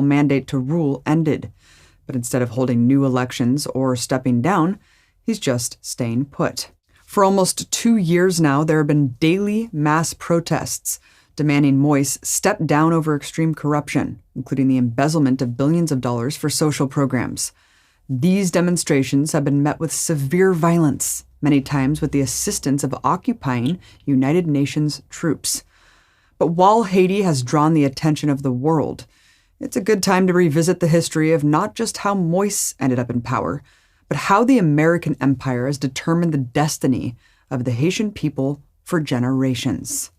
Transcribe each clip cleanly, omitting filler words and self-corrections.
mandate to rule ended. But instead of holding new elections or stepping down, he's just staying put. For almost 2 years now, there have been daily mass protests demanding Moise step down over extreme corruption, including the embezzlement of billions of dollars for social programs. These demonstrations have been met with severe violence, many times with the assistance of occupying United Nations troops. But while Haiti has drawn the attention of the world, it's a good time to revisit the history of not just how Moise ended up in power, but how the American empire has determined the destiny of the Haitian people for generations.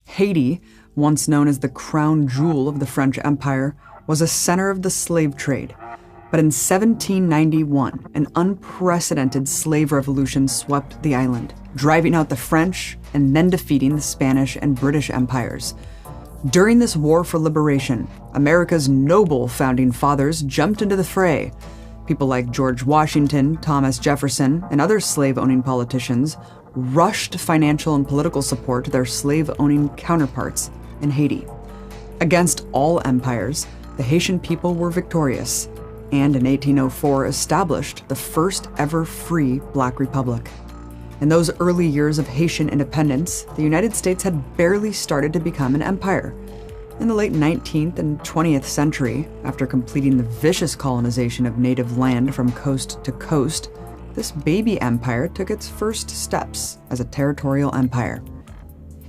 Haiti, once known as the crown jewel of the French Empire, was a center of the slave trade. But in 1791, an unprecedented slave revolution swept the island, driving out the French and then defeating the Spanish and British empires. During this war for liberation, America's noble founding fathers jumped into the fray. People like George Washington, Thomas Jefferson, and other slave-owning politicians rushed financial and political support to their slave-owning counterparts in Haiti. Against all empires, the Haitian people were victorious, and in 1804 established the first ever free Black Republic. In those early years of Haitian independence, the United States had barely started to become an empire. In the late 19th and 20th century, after completing the vicious colonization of native land from coast to coast, this baby empire took its first steps as a territorial empire.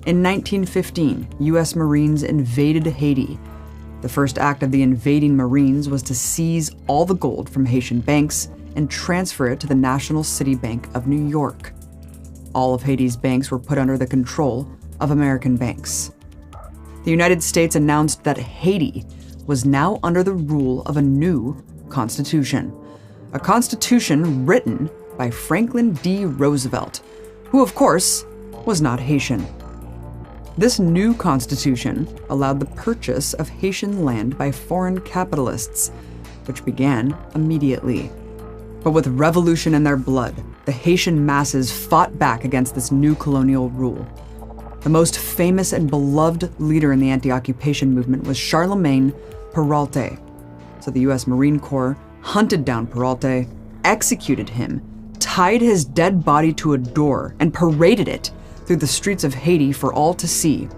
In 1915, U.S. Marines invaded Haiti. The first act of the invading Marines was to seize all the gold from Haitian banks and transfer it to the National City Bank of New York. All of Haiti's banks were put under the control of American banks. The United States announced that Haiti was now under the rule of a new constitution. A constitution written by Franklin D. Roosevelt, who, of course, was not Haitian. This new constitution allowed the purchase of Haitian land by foreign capitalists, which began immediately. But with revolution in their blood, the Haitian masses fought back against this new colonial rule. The most famous and beloved leader in the anti-occupation movement was Charlemagne Perrault. So the U.S. Marine Corps hunted down Perrault, executed him, tied his dead body to a door, and paraded it through the streets of Haiti for all to see.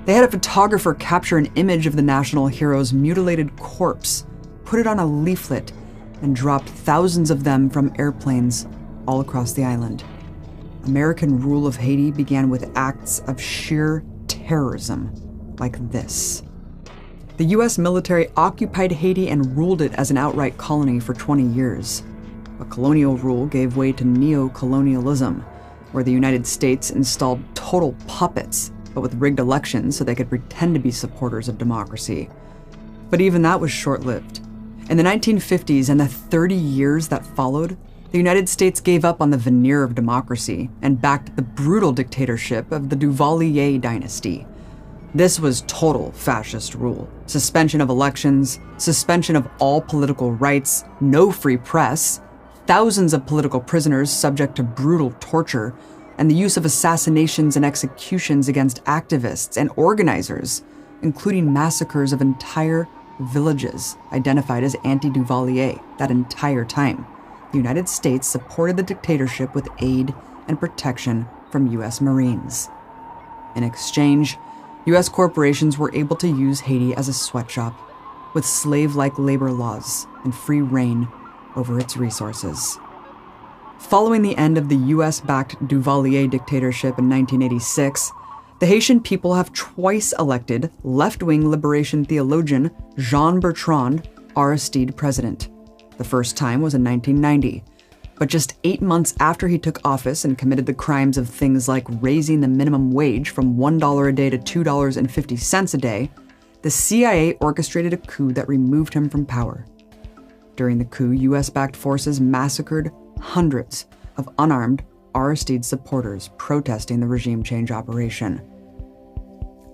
They had a photographer capture an image of the national hero's mutilated corpse, put it on a leaflet, and dropped thousands of them from airplanes all across the island. American rule of Haiti began with acts of sheer terrorism like this. The U.S. military occupied Haiti and ruled it as an outright colony for 20 years. But colonial rule gave way to neo-colonialism, where the United States installed total puppets, but with rigged elections so they could pretend to be supporters of democracy. But even that was short-lived. In the 1950s and the 30 years that followed, the United States gave up on the veneer of democracy and backed the brutal dictatorship of the Duvalier dynasty. This was total fascist rule. Suspension of elections, suspension of all political rights, no free press, thousands of political prisoners subject to brutal torture, and the use of assassinations and executions against activists and organizers, including massacres of entire villages identified as anti-Duvalier that entire time. The United States supported the dictatorship with aid and protection from U.S. Marines. In exchange, U.S. corporations were able to use Haiti as a sweatshop, with slave-like labor laws and free reign over its resources. Following the end of the U.S.-backed Duvalier dictatorship in 1986, the Haitian people have twice elected left-wing liberation theologian Jean-Bertrand Aristide president. The first time was in 1990. But just 8 months after he took office and committed the crimes of things like raising the minimum wage from $1 a day to $2.50 a day, the CIA orchestrated a coup that removed him from power. During the coup, US-backed forces massacred hundreds of unarmed Aristide supporters protesting the regime change operation.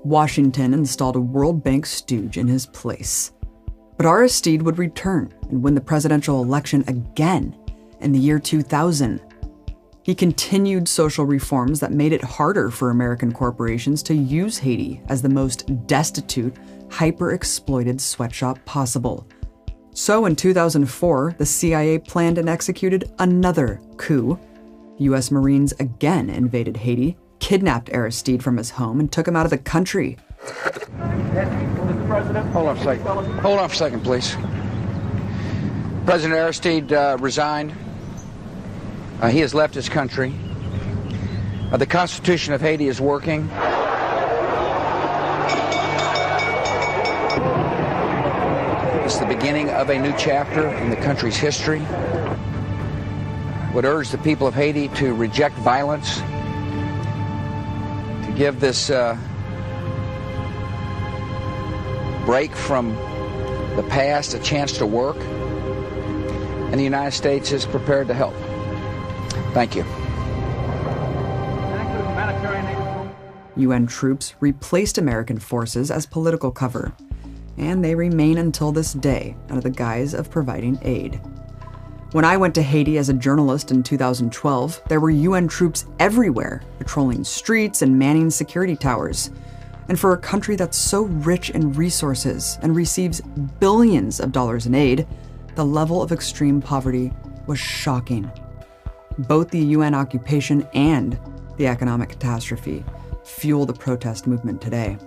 Washington installed a World Bank stooge in his place. But Aristide would return and win the presidential election again in the year 2000. He continued social reforms that made it harder for American corporations to use Haiti as the most destitute, hyper-exploited sweatshop possible. So in 2004, the CIA planned and executed another coup. U.S. Marines again invaded Haiti, kidnapped Aristide from his home, and took him out of the country. Hold on for a second, please. President Aristide resigned. He has left his country. The Constitution of Haiti is working. It's the beginning of a new chapter in the country's history. Would urge the people of Haiti to reject violence, to give this break from the past a chance to work, and the United States is prepared to help. Thank you. UN troops replaced American forces as political cover, and they remain until this day under the guise of providing aid. When I went to Haiti as a journalist in 2012, there were UN troops everywhere, patrolling streets and manning security towers. And for a country that's so rich in resources and receives billions of dollars in aid, the level of extreme poverty was shocking. Both the UN occupation and the economic catastrophe fuel the protest movement today.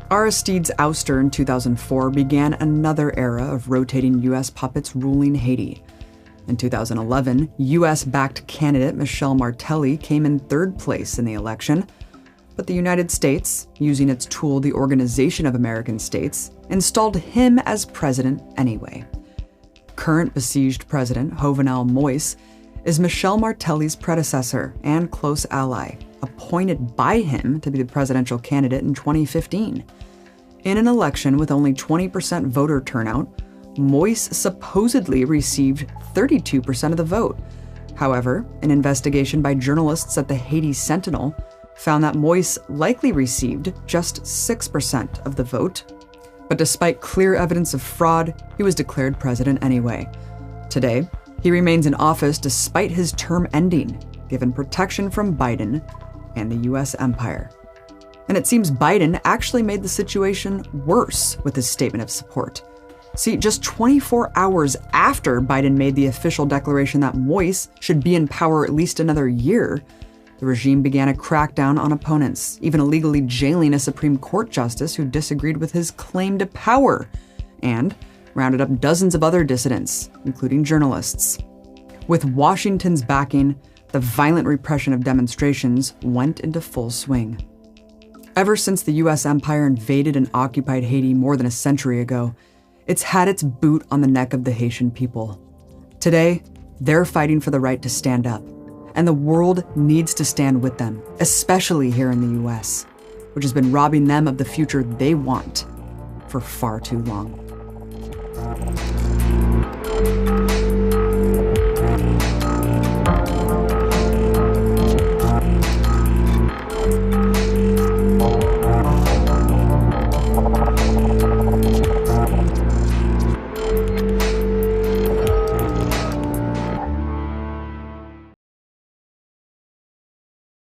Aristide's ouster in 2004 began another era of rotating U.S. puppets ruling Haiti. In 2011, U.S.-backed candidate Michel Martelly came in third place in the election, but the United States, using its tool, the Organization of American States, installed him as president anyway. Current besieged president Jovenel Moïse is Michel Martelly's predecessor and close ally, appointed by him to be the presidential candidate in 2015. In an election with only 20% voter turnout, Moïse supposedly received 32% of the vote. However, an investigation by journalists at the Haiti Sentinel found that Moïse likely received just 6% of the vote. But despite clear evidence of fraud, he was declared president anyway. Today, he remains in office despite his term ending, given protection from Biden and the U.S. empire. And it seems Biden actually made the situation worse with his statement of support. See, just 24 hours after Biden made the official declaration that Moïse should be in power at least another year, the regime began a crackdown on opponents, even illegally jailing a Supreme Court justice who disagreed with his claim to power, and rounded up dozens of other dissidents, including journalists. With Washington's backing, the violent repression of demonstrations went into full swing. Ever since the U.S. empire invaded and occupied Haiti more than a century ago, it's had its boot on the neck of the Haitian people. Today, they're fighting for the right to stand up, and the world needs to stand with them, especially here in the U.S., which has been robbing them of the future they want for far too long.